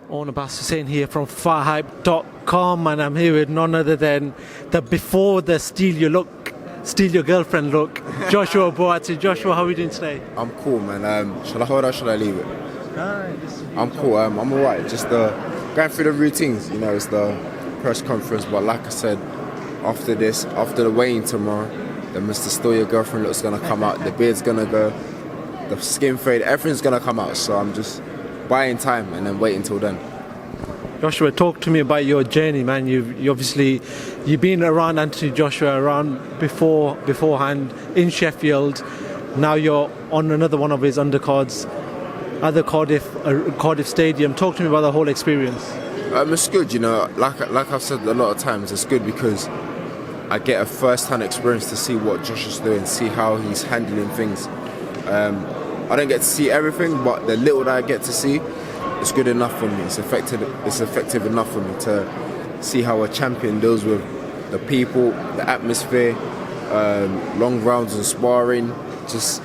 Owen Abbas Hussain here from FightHype.com, and I'm here with none other than the before the steal your girlfriend look, Joshua Buatsi. Joshua, how are you doing today? I'm cool, man. Should I hold or should I leave it? I'm cool. I'm alright. Just going through the routines. You know, it's the press conference, but like I said, after the weigh-in tomorrow, the Mr. Steal Your Girlfriend look's gonna come out. The beard's gonna go. The skin fade. Everything's gonna come out. So I'm just buying time and then waiting till then. Joshua, talk to me about your journey, man. You've been around Anthony Joshua beforehand in Sheffield. Now you're on another one of his undercards at the Cardiff Stadium. Talk to me about the whole experience. It's good, you know. Like I've said a lot of times, it's good because I get a first-hand experience to see what Josh is doing, see how he's handling things. I don't get to see everything, but the little that I get to see, it's good enough for me. It's effective enough for me to see how a champion deals with the people, the atmosphere, long rounds and sparring, just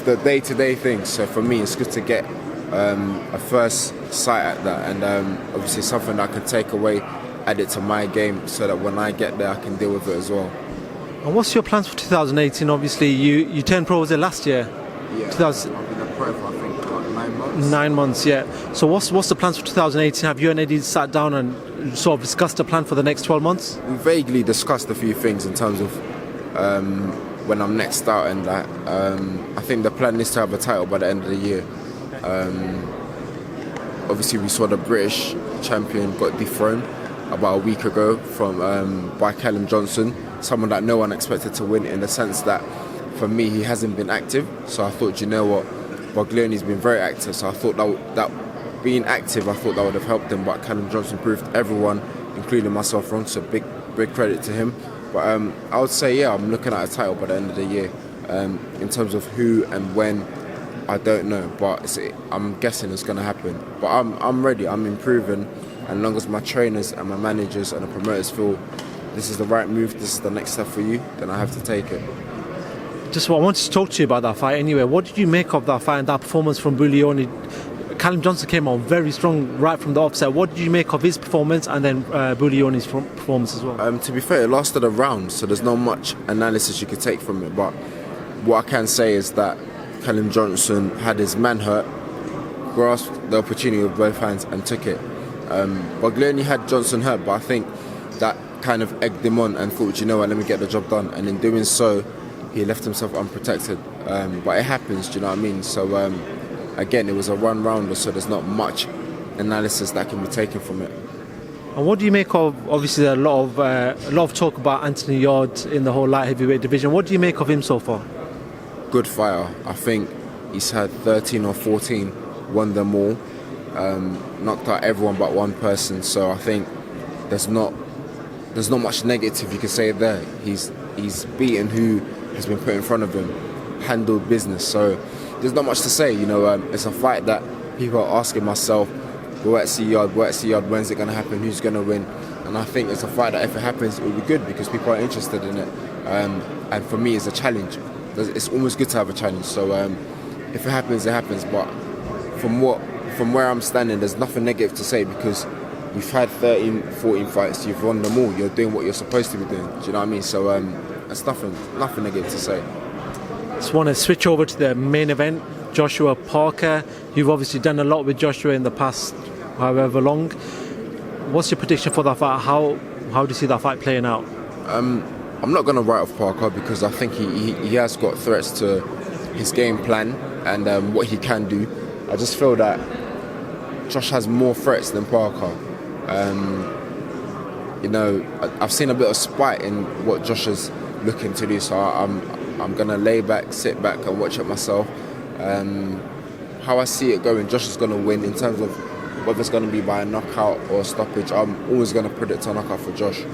the day-to-day things. So for me, it's good to get a first sight at that, and obviously something that I can take away, add it to my game, so that when I get there, I can deal with it as well. And what's your plans for 2018? Obviously, you turned pro, was it last year? Yeah, I've been a pro for I think about 9 months. 9 months, yeah. So what's the plans for 2018? Have you and Eddie sat down and sort of discussed a plan for the next 12 months? We vaguely discussed a few things in terms of when I'm next out, and that. I think the plan is to have a title by the end of the year. Obviously, we saw the British champion got dethroned about a week ago by Callum Johnson, someone that no one expected to win, in the sense that for me he hasn't been active. So I thought, you know what, Buatsi's been very active, so I thought that being active, I thought that would have helped him. But Callum Johnson proved everyone, including myself, wrong. So big credit to him. But I would say, yeah, I'm looking at a title by the end of the year. In terms of who and when, I don't know, but I'm guessing it's going to happen. But I'm ready. I'm improving, and as long as my trainers and my managers and the promoters feel this is the right move, this is the next step for you, then I have to take it. I wanted to talk to you about that fight anyway. What did you make of that fight and that performance from Buatsi? Callum Johnson came on very strong right from the offset. What did you make of his performance and then Buatsi's performance as well? To be fair, it lasted a round, so there's not much analysis you could take from it. But what I can say is that Callum Johnson had his man hurt, grasped the opportunity with both hands and took it. Buatsi had Johnson hurt, but I think that kind of egged him on and thought, you know what, let me get the job done. And in doing so, he left himself unprotected. But it happens, do you know what I mean? So again, it was a one-rounder, so there's not much analysis that can be taken from it. And what do you make of, obviously, a lot of talk about Anthony Yarde in the whole light heavyweight division. What do you make of him so far? Good fighter. I think he's had 13 or 14, won them all, knocked out everyone but one person. So I think there's not much negative you can say there. He's beaten who has been put in front of him, handled business. So there's not much to say. You know, it's a fight that people are asking myself, Buatsi Yarde, when's it going to happen? Who's going to win? And I think it's a fight that if it happens, it will be good because people are interested in it. And for me, it's a challenge. It's almost good to have a challenge. So if it happens, it happens. But from where I'm standing, there's nothing negative to say because you've had 13, 14 fights, you've won them all. You're doing what you're supposed to be doing. Do you know what I mean? So there's nothing negative to say. Just want to switch over to the main event, Joshua Parker. You've obviously done a lot with Joshua in the past, however long. What's your prediction for that fight? How do you see that fight playing out? I'm not going to write off Parker because I think he has got threats to his game plan and what he can do. I just feel that Josh has more threats than Parker. You know, I've seen a bit of spite in what Josh is looking to do, so I'm going to lay back, sit back and watch it myself. How I see it going, Josh is going to win. In terms of whether it's going to be by a knockout or a stoppage, I'm always going to predict a knockout for Josh.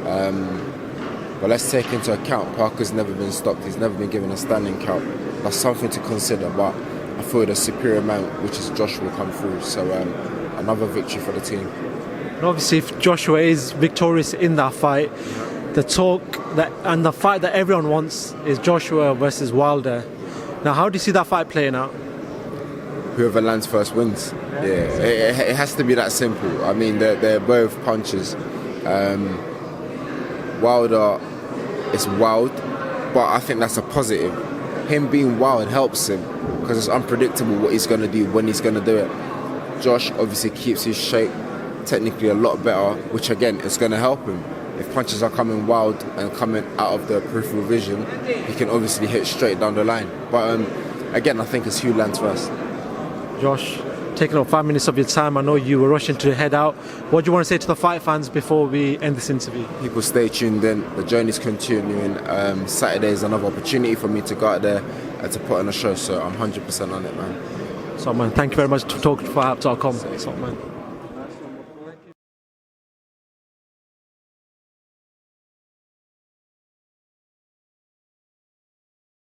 But let's take into account Parker's never been stopped. He's never been given a standing count. That's something to consider. But I feel the superior man, which is Josh, will come through. So another victory for the team. And obviously, if Joshua is victorious in that fight, the fight that everyone wants is Joshua versus Wilder. Now, how do you see that fight playing out? whoever lands first wins. Yeah, it has to be that simple. I mean, they're both punchers. Wilder is wild, but I think that's a positive. Him being wild helps him because it's unpredictable what he's going to do, when he's going to do it. Josh obviously keeps his shape technically a lot better, which again is going to help him. If punches are coming wild and coming out of the peripheral vision, he can obviously hit straight down the line. But again, I think it's who lands first. Josh, taking up 5 minutes of your time. I know you were rushing to head out. What do you want to say to the fight fans before we end this interview? People stay tuned in. The journey's continuing. Saturday is another opportunity for me to go out there and to put on a show. So I'm 100% on it, man. So, man, thank you very much for talking to FightHype.com. So, man.